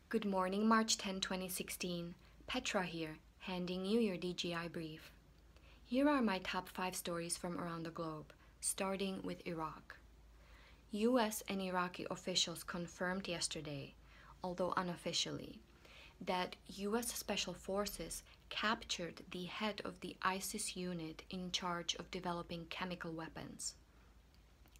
Good morning, March 10, 2016. Petra here, handing you your DGI brief. Here are my top 5 stories from around the globe, starting with Iraq. US and Iraqi officials confirmed yesterday, although unofficially, that US Special Forces captured the head of the ISIS unit in charge of developing chemical weapons.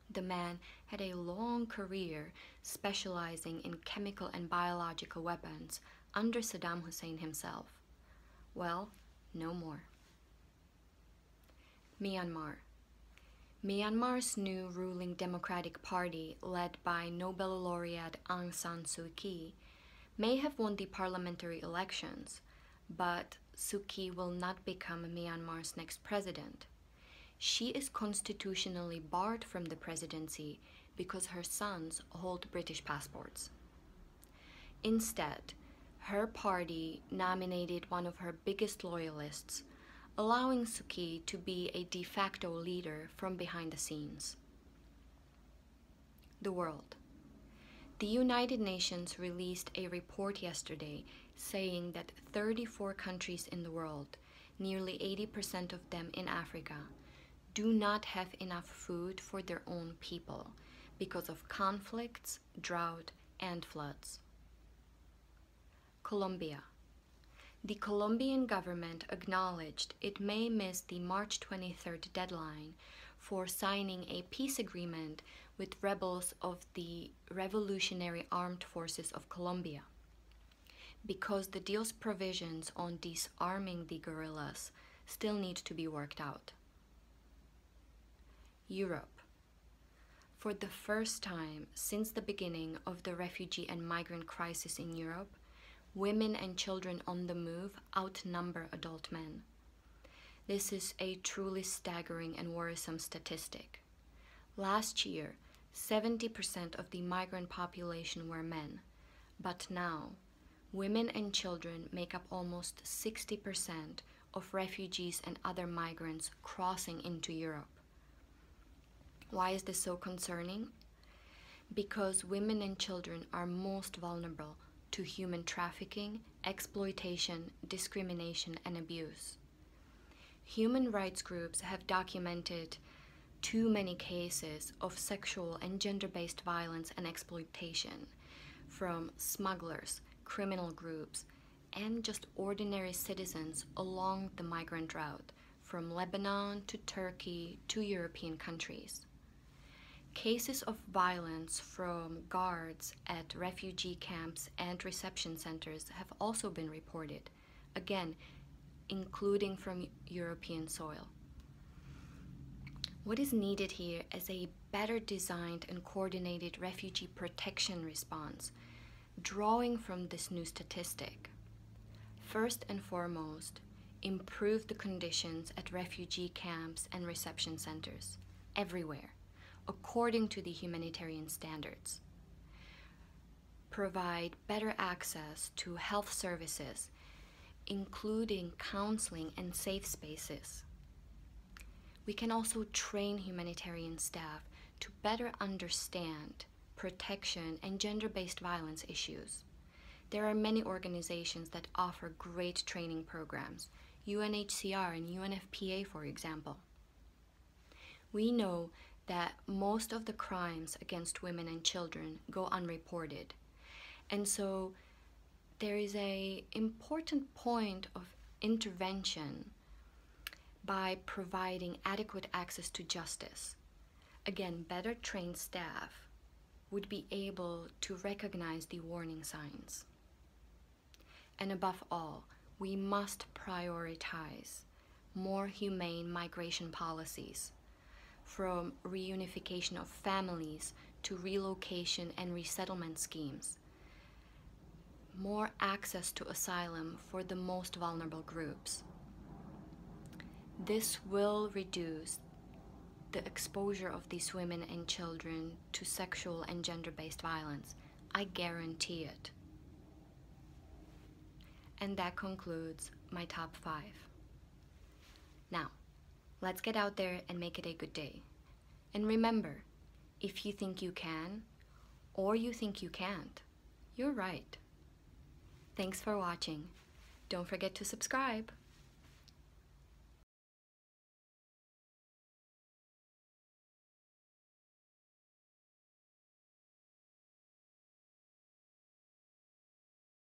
The man had a long career specializing in chemical and biological weapons under Saddam Hussein himself. Well, no more. Myanmar. Myanmar's new ruling Democratic Party, led by Nobel laureate Aung San Suu Kyi, may have won the parliamentary elections, but Suu Kyi will not become Myanmar's next president. She is constitutionally barred from the presidency because her sons hold British passports. Instead, her party nominated one of her biggest loyalists, allowing Suu Kyi to be a de facto leader from behind the scenes. The world. The United Nations released a report yesterday saying that 34 countries in the world, nearly 80% of them in Africa, do not have enough food for their own people because of conflicts, drought, and floods. Colombia. The Colombian government acknowledged it may miss the March 23rd deadline for signing a peace agreement with rebels of the Revolutionary Armed Forces of Colombia, because the deal's provisions on disarming the guerrillas still need to be worked out. Europe. For the first time since the beginning of the refugee and migrant crisis in Europe, women and children on the move outnumber adult men. This is a truly staggering and worrisome statistic. Last year, 70% of the migrant population were men, but now, women and children make up almost 60% of refugees and other migrants crossing into Europe. Why is this so concerning? Because women and children are most vulnerable to human trafficking, exploitation, discrimination, and abuse. Human rights groups have documented too many cases of sexual and gender-based violence and exploitation from smugglers, criminal groups, and just ordinary citizens along the migrant route from Lebanon to Turkey to European countries. Cases of violence from guards at refugee camps and reception centers have also been reported, again, including from European soil. What is needed here is a better designed and coordinated refugee protection response, drawing from this new statistic. First and foremost, improve the conditions at refugee camps and reception centers, everywhere, according to the humanitarian standards. Provide better access to health services, including counseling and safe spaces. We can also train humanitarian staff to better understand protection and gender-based violence issues. There are many organizations that offer great training programs, UNHCR and UNFPA, for example. We know that most of the crimes against women and children go unreported. And so there is an important point of intervention by providing adequate access to justice. Again, better trained staff would be able to recognize the warning signs. And above all, we must prioritize more humane migration policies, from reunification of families to relocation and resettlement schemes, more access to asylum for the most vulnerable groups. This will reduce the exposure of these women and children to sexual and gender-based violence. I guarantee it. And that concludes my top 5. Now, let's get out there and make it a good day. And remember, if you think you can, or you think you can't, you're right. Thanks for watching. Don't forget to subscribe.